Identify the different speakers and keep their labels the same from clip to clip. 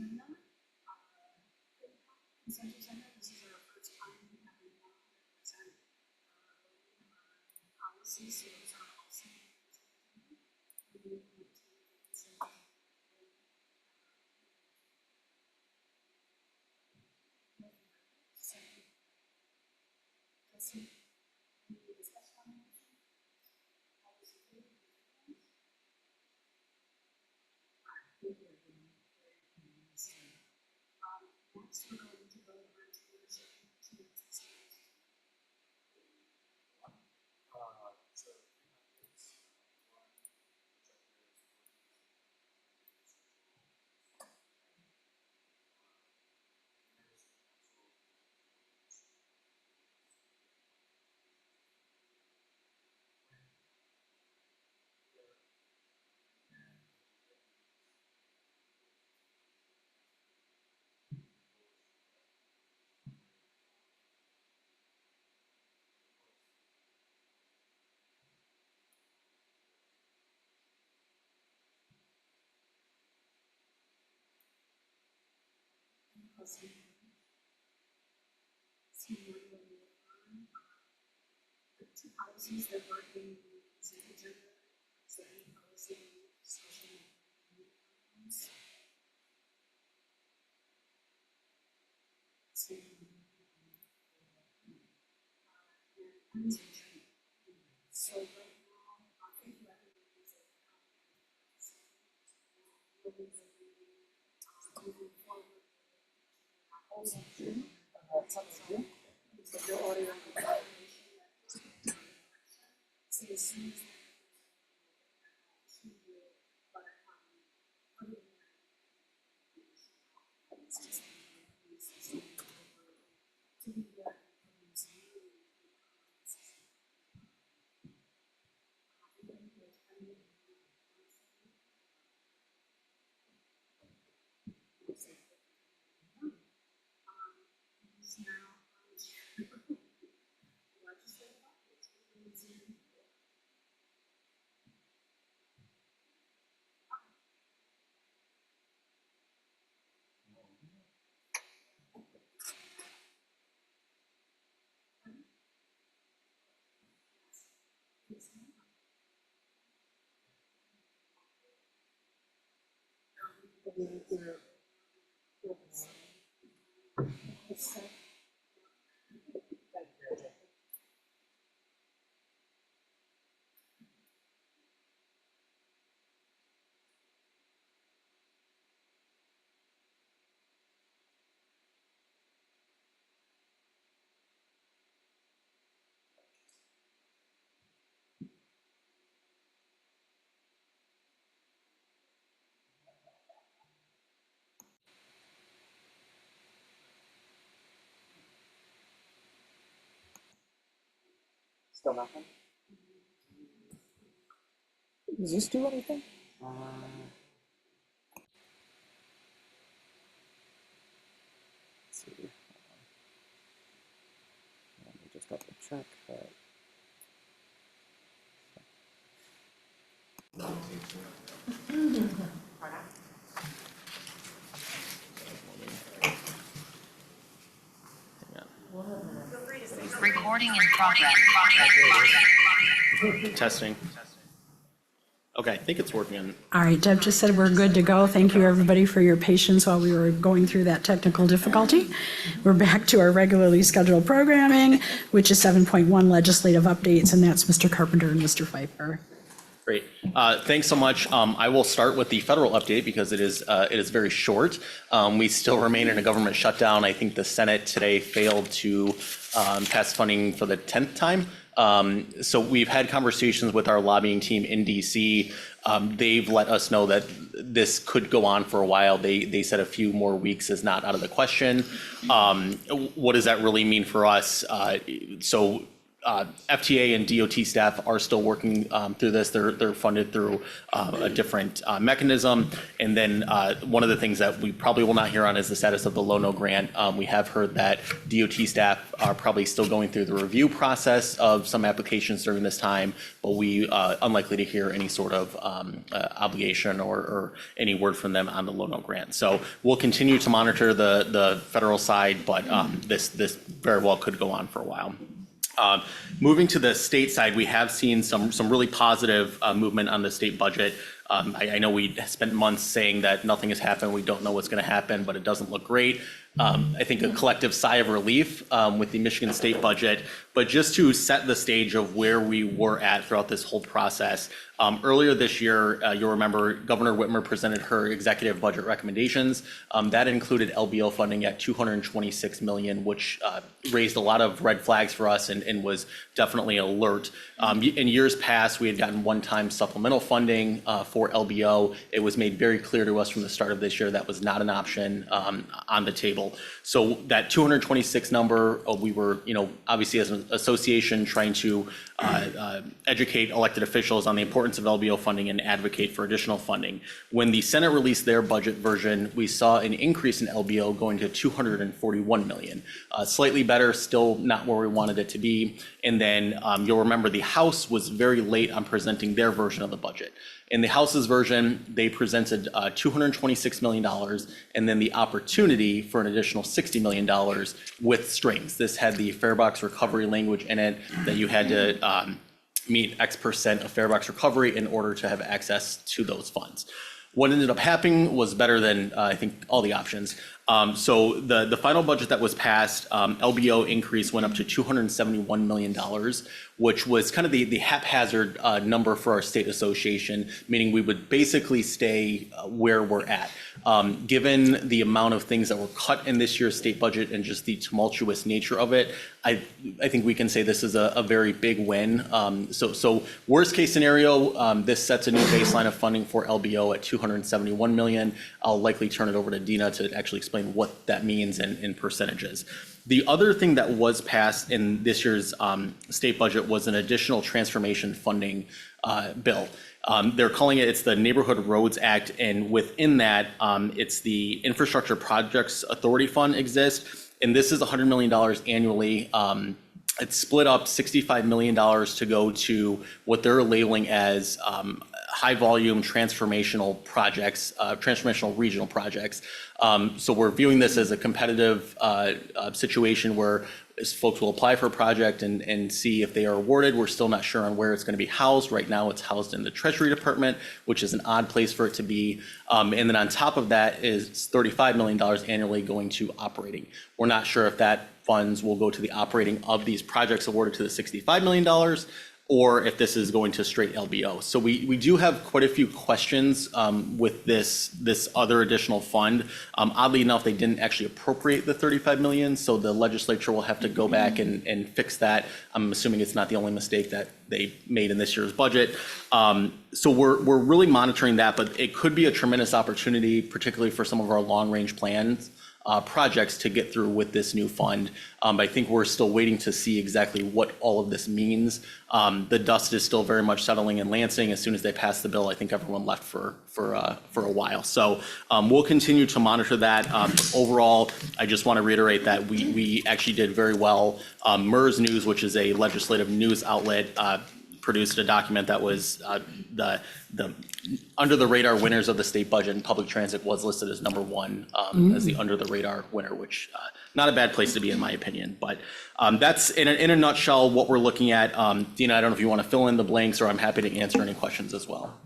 Speaker 1: agenda. Consent agenda, this is our first time having present policies, so those are also next we're going to go over to the the two policies that were in the consent agenda, so any policy discussion. So right now, I think recommends that moving forward. Your audio. So as soon as
Speaker 2: Still nothing?
Speaker 3: Does this do anything?
Speaker 2: Let's see. Let me just double check that.
Speaker 4: Recording in progress.
Speaker 5: Testing. Okay, I think it's working.
Speaker 3: All right, Deb just said we're good to go. Thank you, everybody, for your patience while we were going through that technical difficulty. We're back to our regularly scheduled programming, which is 7.1 legislative updates, and that's Mr. Carpenter and Mr. Pfeiffer.
Speaker 5: Great. Thanks so much. I will start with the federal update because it is very short. We still remain in a government shutdown. I think the Senate today failed to pass funding for the 10th time. So we've had conversations with our lobbying team in DC. They've let us know that this could go on for a while. They said a few more weeks is not out of the question. What does that really mean for us? So FTA and DOT staff are still working through this. They're funded through a different mechanism. And then one of the things that we probably will not hear on is the status of the Low-No grant. We have heard that DOT staff are probably still going through the review process of some applications during this time, but we unlikely to hear any sort of obligation or any word from them on the Low-No grant. So we'll continue to monitor the federal side, but this very well could go on for a while. Moving to the state side, we have seen some really positive movement on the state budget. I know we spent months saying that nothing has happened, we don't know what's going to happen, but it doesn't look great. I think a collective sigh of relief with the Michigan state budget, but just to set the stage of where we were at throughout this whole process. Earlier this year, you'll remember Governor Whitmer presented her executive budget recommendations. That included LBO funding at $226 million, which raised a lot of red flags for us and was definitely an alert. In years past, we had gotten one-time supplemental funding for LBO. It was made very clear to us from the start of this year that was not an option on the table. So that 226 number, we were, obviously as an association trying to educate elected officials on the importance of LBO funding and advocate for additional funding. When the Senate released their budget version, we saw an increase in LBO going to $241 million. Slightly better, still not where we wanted it to be. And then you'll remember the House was very late on presenting their version of the budget. In the House's version, they presented $226 million and then the opportunity for an additional $60 million with strings. This had the fare box recovery language in it that you had to meet X% of fare box recovery in order to have access to those funds. What ended up happening was better than I think all the options. So the final budget that was passed, LBO increase went up to $271 million, which was kind of the haphazard number for our state association, meaning we would basically stay where we're at. Given the amount of things that were cut in this year's state budget and just the tumultuous nature of it, I think we can say this is a very big win. So worst case scenario, this sets a new baseline of funding for LBO at $271 million. I'll likely turn it over to Dina to actually explain what that means in percentages. The other thing that was passed in this year's state budget was an additional transformation funding bill. They're calling it's the Neighborhood Roads Act, and within that, it's the Infrastructure Projects Authority Fund exists, and this is $100 million annually. It's split up $65 million to go to what they're labeling as high volume transformational projects, transformational regional projects. So we're viewing this as a competitive situation where folks will apply for a project and see if they are awarded. We're still not sure on where it's going to be housed. Right now it's housed in the Treasury Department, which is an odd place for it to be. And then on top of that is $35 million annually going to operating. We're not sure if that funds will go to the operating of these projects awarded to the $65 million or if this is going to straight LBO. So we do have quite a few questions with this other additional fund. Oddly enough, they didn't actually appropriate the $35 million, so the legislature will have to go back and fix that. I'm assuming it's not the only mistake that they made in this year's budget. So we're really monitoring that, but it could be a tremendous opportunity, particularly for some of our long-range plans. Projects to get through with this new fund. I think we're still waiting to see exactly what all of this means. The dust is still very much settling in Lansing. As soon as they passed the bill, I think everyone left for a while. So we'll continue to monitor that. Overall, I just want to reiterate that we actually did very well. MERS News, which is a legislative news outlet, produced a document that was the under the radar winners of the state budget, and public transit was listed as number one as the under the radar winner, which not a bad place to be in my opinion. But that's in a nutshell what we're looking at. Dina, I don't know if you want to fill in the blanks, or I'm happy to answer any questions as well.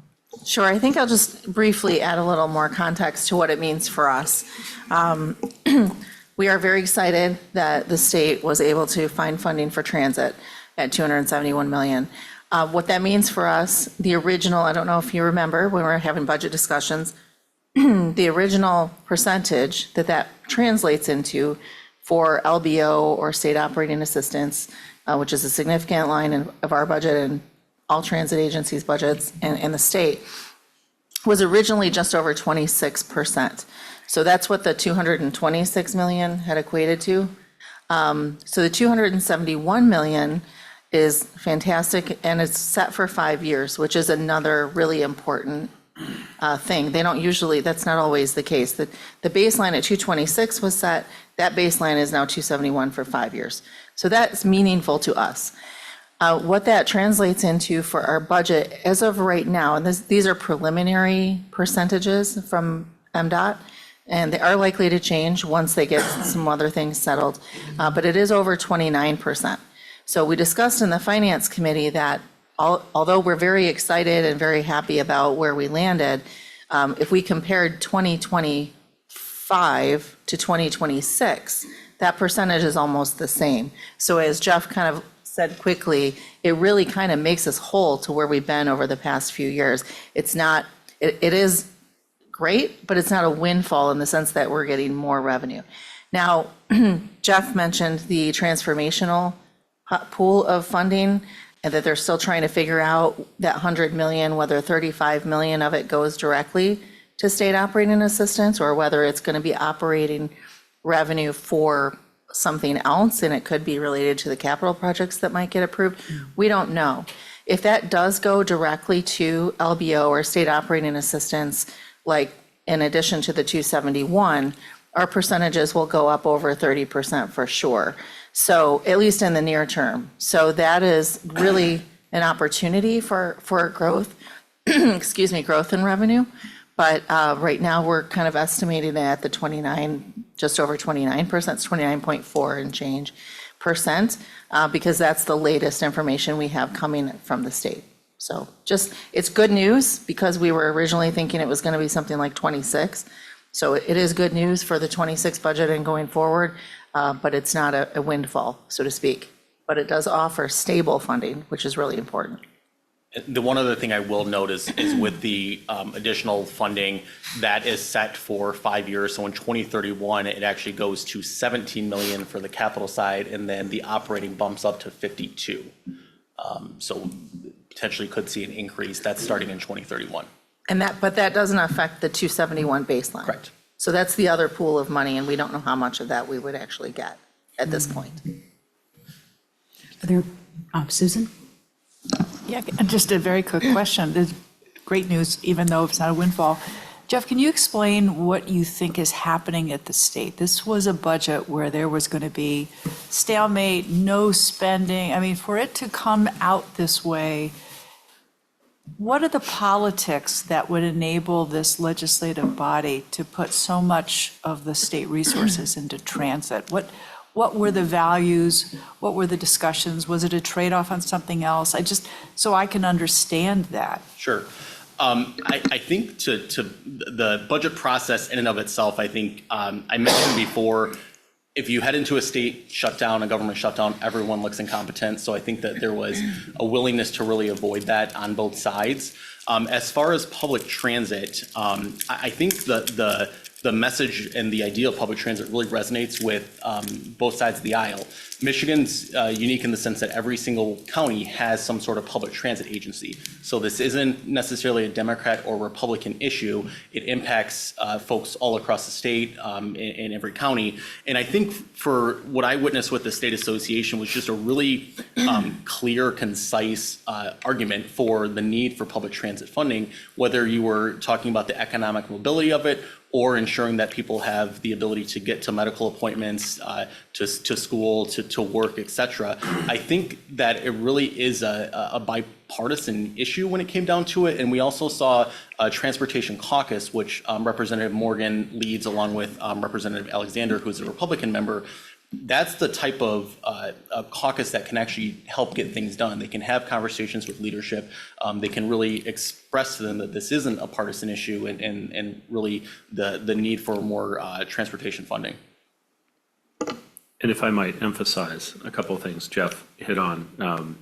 Speaker 4: Sure, I think I'll just briefly add a little more context to what it means for us. We are very excited that the state was able to find funding for transit at $271 million. What that means for us, the original, I don't know if you remember when we were having budget discussions, the original percentage that translates into for LBO or state operating assistance, which is a significant line of our budget and all transit agencies' budgets and the state, was originally just over 26%. So that's what the $226 million had equated to. So the $271 million is fantastic, and it's set for 5 years, which is another really important thing. They don't usually, that's not always the case. The baseline at 226 was set, that baseline is now 271 for 5 years. So that's meaningful to us. What that translates into for our budget as of right now, and these are preliminary percentages from MDOT, and they are likely to change once they get some other things settled, but it is over 29%. So we discussed in the Finance Committee that although we're very excited and very happy about where we landed, if we compared 2025 to 2026, that percentage is almost the same. So as Jeff kind of said quickly, it really kind of makes us whole to where we've been over the past few years. It's not, it is great, but it's not a windfall in the sense that we're getting more revenue. Now, Jeff mentioned the transformational pool of funding, and that they're still trying to figure out that 100 million, whether 35 million of it goes directly to state operating assistance, or whether it's going to be operating revenue for something else, and it could be related to the capital projects that might get approved. We don't know. If that does go directly to LBO or state operating assistance, like in addition to the 271, our percentages will go up over 30% for sure. So at least in the near term. So that is really an opportunity for growth, excuse me, growth in revenue. But right now we're kind of estimating it at the 29, just over 29%, it's 29.4 and change percent, because that's the latest information we have coming from the state. So just, it's good news because we were originally thinking it was going to be something like 26. So it is good news for the 26 budget and going forward, but it's not a windfall, so to speak. But it does offer stable funding, which is really important.
Speaker 5: The one other thing I will note is with the additional funding that is set for 5 years. So in 2031, it actually goes to 17 million for the capital side, and then the operating bumps up to 52. So potentially could see an increase. That's starting in 2031.
Speaker 4: But that doesn't affect the 271 baseline.
Speaker 5: Correct.
Speaker 4: So that's the other pool of money, and we don't know how much of that we would actually get at this point.
Speaker 3: Are there, Susan?
Speaker 6: Yeah, just a very quick question. There's great news, even though it's not a windfall. Jeff, can you explain what you think is happening at the state? This was a budget where there was going to be stalemate, no spending. I mean, for it to come out this way, what are the politics that would enable this legislative body to put so much of the state resources into transit? What were the values? What were the discussions? Was it a trade-off on something else? So I can understand that.
Speaker 5: Sure. I think to the budget process in and of itself, I think I mentioned before, if you head into a state shutdown, a government shutdown, everyone looks incompetent. So I think that there was a willingness to really avoid that on both sides. As far as public transit, I think the message and the idea of public transit really resonates with both sides of the aisle. Michigan's unique in the sense that every single county has some sort of public transit agency. So this isn't necessarily a Democrat or Republican issue. It impacts folks all across the state in every county. And I think for what I witnessed with the state association was just a really clear, concise argument for the need for public transit funding, whether you were talking about the economic mobility of it or ensuring that people have the ability to get to medical appointments, to school, to work, et cetera. I think that it really is a bipartisan issue when it came down to it. And we also saw a transportation caucus, which Representative Morgan leads along with Representative Alexander, who's a Republican member. That's the type of caucus that can actually help get things done. They can have conversations with leadership. They can really express to them that this isn't a partisan issue and really the need for more transportation funding.
Speaker 7: And if I might emphasize a couple of things Jeff hit on,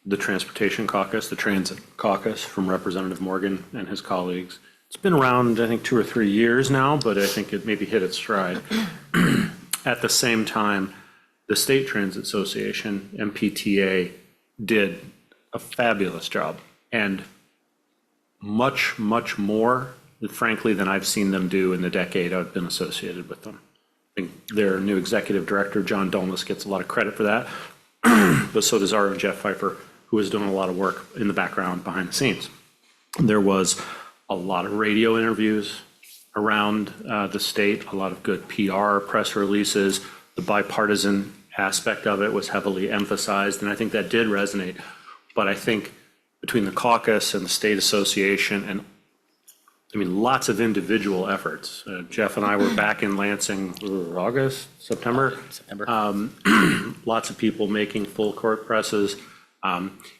Speaker 7: the Transportation Caucus, the Transit Caucus from Representative Morgan and his colleagues. It's been around, I think, 2 or 3 years now, but I think it maybe hit its stride. At the same time, the State Transit Association, MPTA, did a fabulous job and much, much more, frankly, than I've seen them do in the decade I've been associated with them. I think their new executive director, John Dolmas, gets a lot of credit for that. but so does our own Jeff Pfeiffer, who is doing a lot of work in the background behind the scenes. There was a lot of radio interviews around the state, a lot of good PR, press releases. The bipartisan aspect of it was heavily emphasized, and I think that did resonate. But I think between the caucus and the state association and, I mean, lots of individual efforts. Jeff and I were back in Lansing, August, September. Lots of people making full court presses.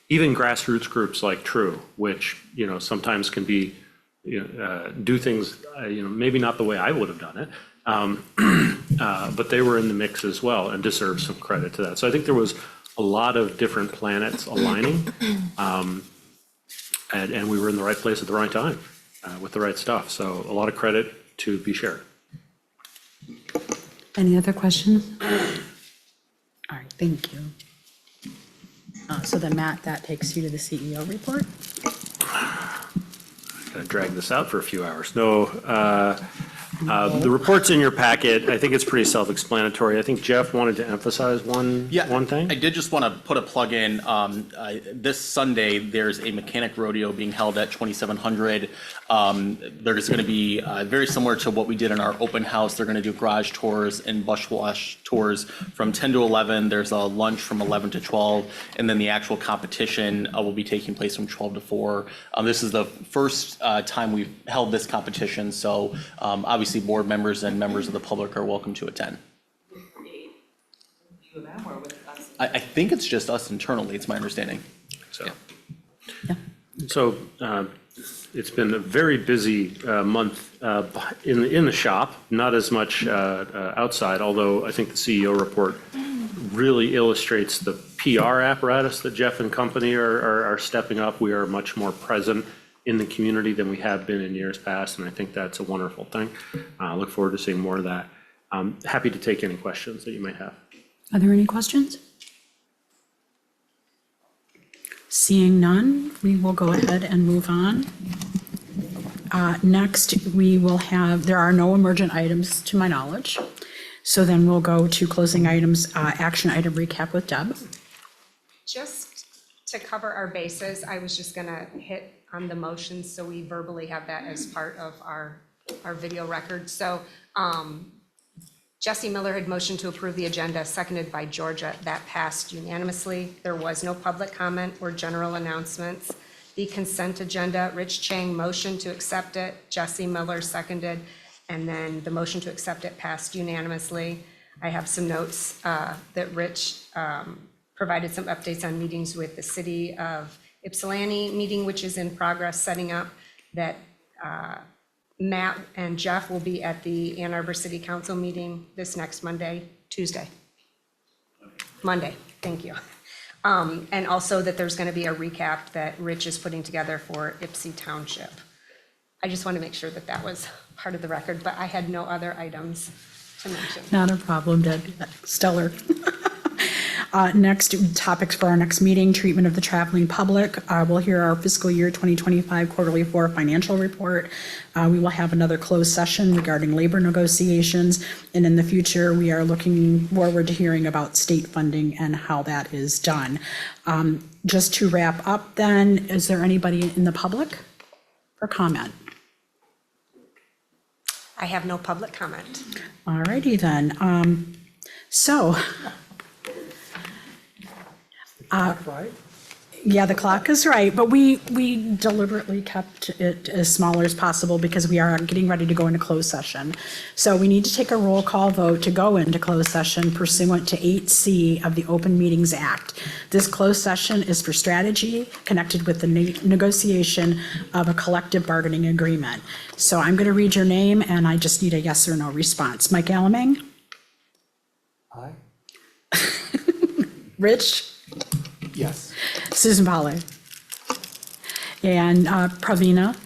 Speaker 7: Even grassroots groups like True, which, you know, sometimes can be, do things, maybe not the way I would have done it. But they were in the mix as well and deserve some credit to that. So I think there was a lot of different planets aligning. And we were in the right place at the right time with the right stuff. So a lot of credit to be shared.
Speaker 3: Any other questions? All right, thank you. So then, Matt, that takes you to the CEO report.
Speaker 7: Gonna drag this out for a few hours. No, the report's in your packet. I think it's pretty self-explanatory. I think Jeff wanted to emphasize one thing.
Speaker 5: I did just want to put a plug in. This Sunday, there's a mechanic rodeo being held at 2700. There's going to be very similar to what we did in our open house. They're going to do garage tours and bush wash tours from 10 to 11. There's a lunch from 11 to 12. And then the actual competition will be taking place from 12 to 4. This is the first time we've held this competition. So obviously board members and members of the public are welcome to attend. I think it's just us internally, it's my understanding.
Speaker 7: So, so it's been a very busy month in the shop, not as much outside, although I think the CEO report really illustrates the PR apparatus that Jeff and company are stepping up. We are much more present in the community than we have been in years past, and I think that's a wonderful thing. I look forward to seeing more of that. I'm happy to take any questions that you might have.
Speaker 3: Are there any questions? Seeing none, we will go ahead and move on. Next, we will have, there are no emergent items to my knowledge. So then we'll go to closing items, action item recap with Deb.
Speaker 1: Just to cover our bases, I was just gonna hit on the motions, so we verbally have that as part of our video record. So Jesse Miller had motioned to approve the agenda, seconded by Georgia. That passed unanimously. There was no public comment or general announcements. The consent agenda, Rich Chang motioned to accept it, Jesse Miller seconded, and then the motion to accept it passed unanimously. I have some notes that Rich provided some updates on meetings with the city of Ypsilanti meeting, which is in progress, setting up that Matt and Jeff will be at the Ann Arbor City Council meeting this next Monday, Monday, thank you. And also that there's gonna be a recap that Rich is putting together for Ypsi Township. I just want to make sure that that was part of the record, but I had no other items to mention.
Speaker 3: Not a problem, Deb. Stellar. Next, topics for our next meeting, treatment of the traveling public. We'll hear our fiscal year 2025 quarterly 4 financial report. We will have another closed session regarding labor negotiations. And in the future, we are looking forward to hearing about state funding and how that is done. Just to wrap up then, is there anybody in the public for comment?
Speaker 1: I have no public comment.
Speaker 3: All righty then. Yeah, the clock is right, but we deliberately kept it as small as possible because we are getting ready to go into closed session. So we need to take a roll call vote to go into closed session pursuant to 8C of the Open Meetings Act. This closed session is for strategy connected with the negotiation of a collective bargaining agreement. So I'm going to read your name and I just need a yes or no response. Mike Alamang?
Speaker 2: Aye.
Speaker 3: Rich?
Speaker 2: Yes.
Speaker 3: Susan Pollard. And Pravina.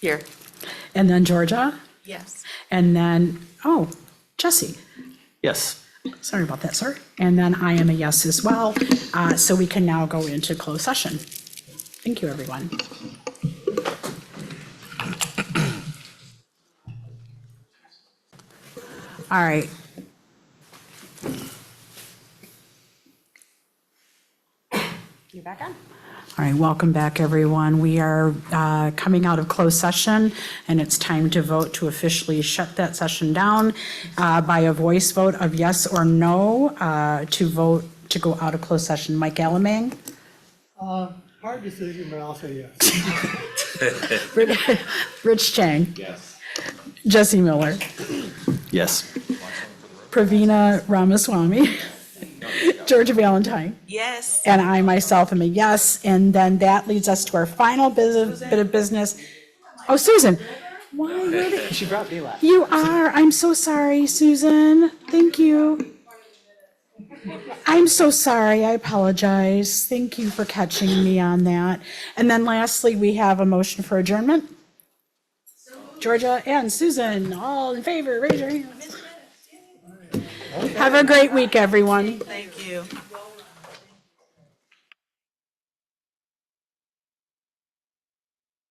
Speaker 4: Here.
Speaker 3: And then Georgia.
Speaker 4: Yes.
Speaker 3: And then, Jesse.
Speaker 5: Yes.
Speaker 3: Sorry about that, sir. And then I am a yes as well. So we can now go into closed session. Thank you, everyone. All right.
Speaker 1: you back on.
Speaker 3: All right, welcome back, everyone. We are coming out of closed session, and it's time to vote to officially shut that session down by a voice vote of yes or no to vote to go out of closed session. Mike Alamang?
Speaker 2: Hard decision, but I'll say yes.
Speaker 3: Rich Chang?
Speaker 7: Yes.
Speaker 3: Jesse Miller?
Speaker 7: Yes.
Speaker 3: Pravina Ramaswamy? Georgia Valentine?
Speaker 6: Yes.
Speaker 3: And I myself am a yes. And then that leads us to our final bit of business. Oh, Susan, why? Where did,
Speaker 2: She brought me last.
Speaker 3: you are. I'm so sorry, Susan. Thank you. I'm so sorry. I apologize. Thank you for catching me on that. And then lastly, we have a motion for adjournment. Georgia and Susan, all in favor, raise your hands. Have a great week, everyone.
Speaker 6: Thank you.